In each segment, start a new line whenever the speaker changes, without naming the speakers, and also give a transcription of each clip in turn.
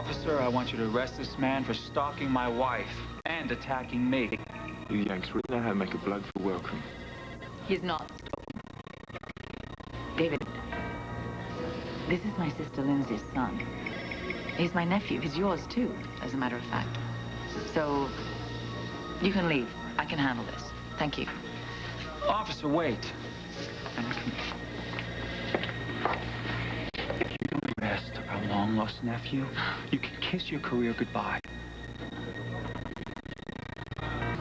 Officer, I want you to arrest this man for stalking my wife and attacking me.
You Yanks really know how to make a bloke feel welcome.
He's not stalking. David, this is my sister Lindsay's son. He's my nephew. He's yours, too, as a matter of fact. So, you can leave. I can handle this. Thank you.
Officer, wait. And come here. If you don't arrest our long-lost nephew, you can kiss your career goodbye.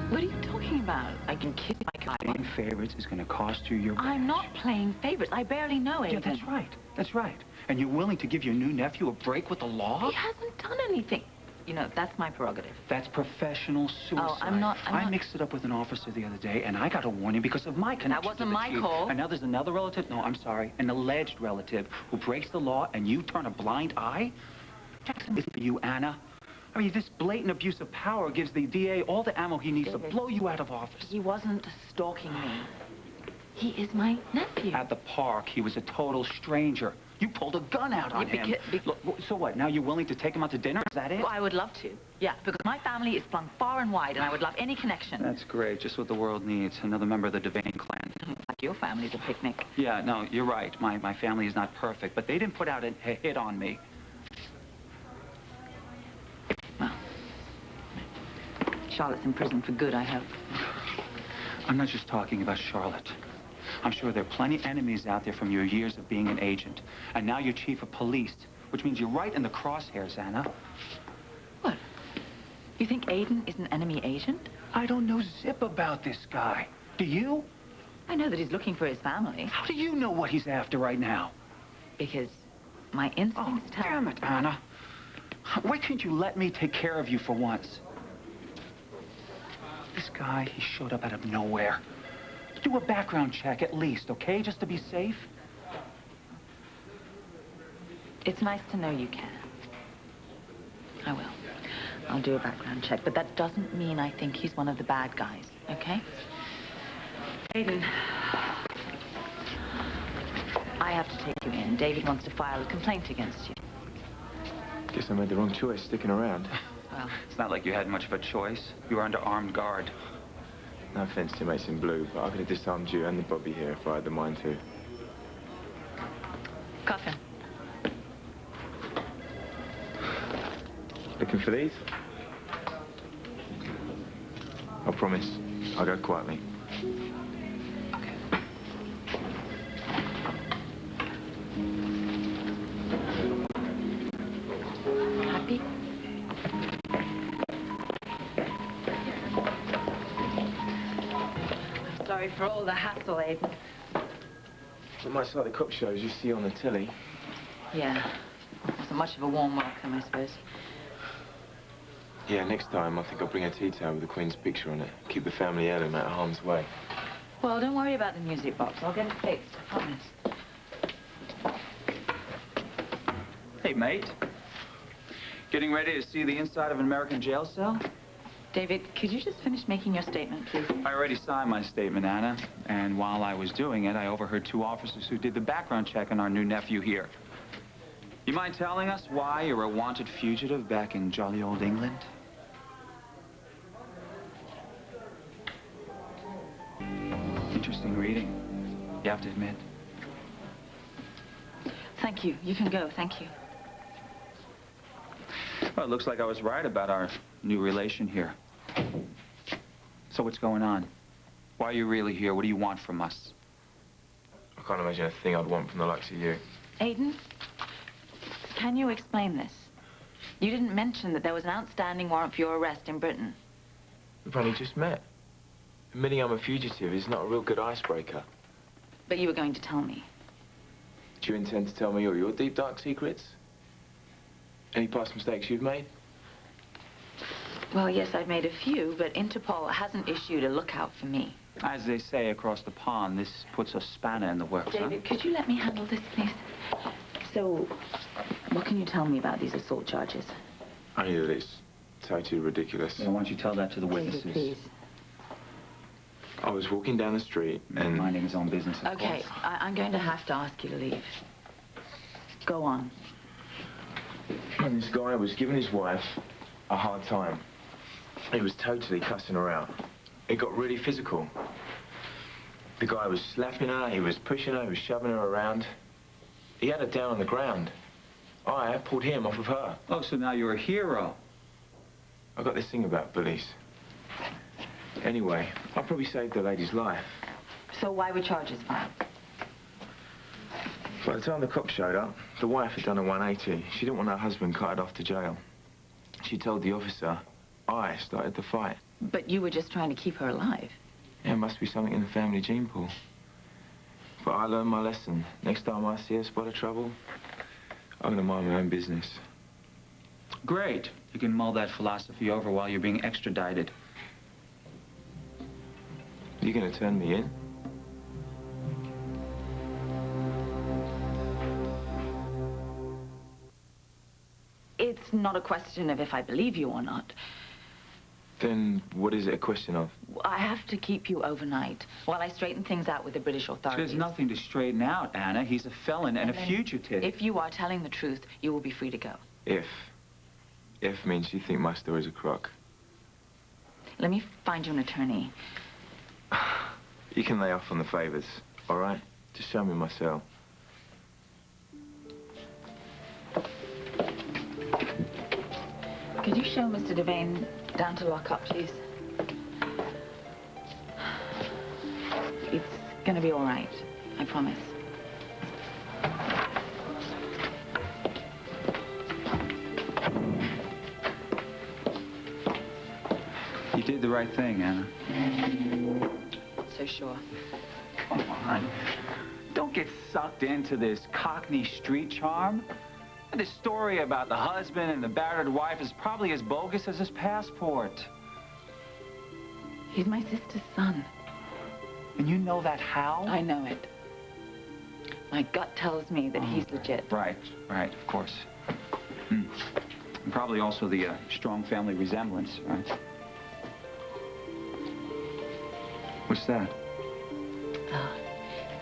What are you talking about? I can kiss my car.
Playing favorites is going to cost you your badge.
I'm not playing favorites. I barely know Aidan.
Yeah, that's right. That's right. And you're willing to give your new nephew a break with the law?
He hasn't done anything. You know, that's my prerogative.
That's professional suicide.
Oh, I'm not...
I mixed it up with an officer the other day, and I got a warning because of my connection.
That wasn't my call.
And now there's another relative, no, I'm sorry, an alleged relative who breaks the law, and you turn a blind eye? Jackson isn't for you, Anna. I mean, this blatant abuse of power gives the DA all the ammo he needs to blow you out of office.
He wasn't stalking me. He is my nephew.
At the park, he was a total stranger. You pulled a gun out on him. Look, so what, now you're willing to take him out to dinner? Is that it?
Well, I would love to. Yeah, because my family is flung far and wide, and I would love any connection.
That's great. Just what the world needs. Another member of the Devane clan.
Like your family's a picnic.
Yeah, no, you're right. My family is not perfect, but they didn't put out a hit on me.
Well, Charlotte's in prison for good, I hope.
I'm not just talking about Charlotte. I'm sure there are plenty of enemies out there from your years of being an agent. And now you're chief of police, which means you're right in the crosshairs, Anna.
What? You think Aidan is an enemy agent?
I don't know zip about this guy. Do you?
I know that he's looking for his family.
How do you know what he's after right now?
Because my instincts tell...
Damn it, Anna. Why can't you let me take care of you for once? This guy, he showed up out of nowhere. Do a background check at least, okay? Just to be safe.
It's nice to know you can. I will. I'll do a background check, but that doesn't mean I think he's one of the bad guys, okay? Aidan, I have to take you in. David wants to file a complaint against you.
Guess I made the wrong choice sticking around.
Well,
it's not like you had much of a choice. You were under armed guard.
No offense to your mates in blue, but I could have disarmed you and the Bobby here if I had the mind to.
Coffin.
Looking for these? I promise. I'll go quietly.
Okay. Happy? Sorry for all the hassle, Aidan.
Not much like the cop shows you see on the telly.
Yeah. Wasn't much of a warm welcome, I suppose.
Yeah, next time I think I'll bring a tea towel with the Queen's picture on it. Keep the family heirloom out of harm's way.
Well, don't worry about the music box. I'll get it fixed, I promise.
Hey, mate. Getting ready to see the inside of an American jail cell?
David, could you just finish making your statement, please?
I already signed my statement, Anna. And while I was doing it, I overheard two officers who did the background check on our new nephew here. You mind telling us why you're a wanted fugitive back in jolly old England? Interesting reading, you have to admit.
Thank you. You can go. Thank you.
Well, it looks like I was right about our new relation here. So what's going on? Why are you really here? What do you want from us?
I can't imagine a thing I'd want from the likes of you.
Aidan, can you explain this? You didn't mention that there was an outstanding warrant for your arrest in Britain.
We've only just met. Admitting I'm a fugitive is not a real good icebreaker.
But you were going to tell me.
Do you intend to tell me all your deep, dark secrets? Any past mistakes you've made?
Well, yes, I've made a few, but Interpol hasn't issued a lookout for me.
As they say across the pond, this puts a spanner in the works,
David, could you let me handle this, please? So, what can you tell me about these assault charges?
Only that it's totally ridiculous.
Yeah, why don't you tell that to the witnesses?
David, please.
I was walking down the street and...
Minding his own business, of
Okay,
course.
I'm going to have to ask you to leave. Go on.
And this guy was giving his wife a hard time. He was totally cussing her out. It got really physical. The guy was slapping her, he was pushing her, he was shoving her around. He had her down on the ground. I pulled him off of her.
Oh, so now you're a hero.
I got this thing about bullies. Anyway, I probably saved the lady's life.
So why were charges filed?
By the time the cops showed up, the wife had done a 180. She didn't want her husband carted off to jail. She told the officer I started the fight.
But you were just trying to keep her alive.
Yeah, must be something in the family gene pool. But I learned my lesson. Next time I see a spot of trouble, I'm gonna mind my own business.
Great. You can mull that philosophy over while you're being extradited.
You gonna turn me in?
It's not a question of if I believe you or not.
Then what is it a question of?
I have to keep you overnight while I straighten things out with the British authorities.
There's nothing to straighten out, Anna. He's a felon and a fugitive.
If you are telling the truth, you will be free to go.
If. If means you think my story's a crock.
Let me find you an attorney.
You can lay off on the favors, all right? Just show me my cell.
Could you show Mr. Devane down to lock up, please? It's gonna be all right. I promise.
You did the right thing, Anna.
So sure.
Come on. Don't get sucked into this Cockney street charm. This story about the husband and the battered wife is probably as bogus as his passport.
He's my sister's son.
And you know that how?
I know it. My gut tells me that he's legit.
Right, of course. And probably also the strong family resemblance, right? What's that?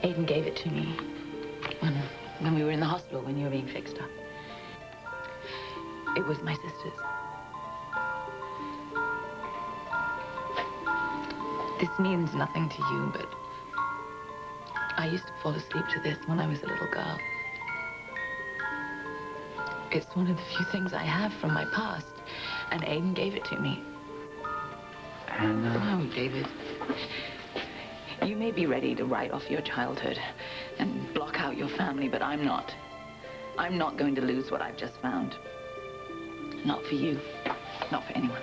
Aidan gave it to me when we were in the hospital when you were being fixed up. It was my sister's. This means nothing to you, but I used to fall asleep to this when I was a little girl. It's one of the few things I have from my past, and Aidan gave it to me.
Anna.
Oh, David. You may be ready to write off your childhood and block out your family, but I'm not. I'm not going to lose what I've just found. Not for you. Not for anyone.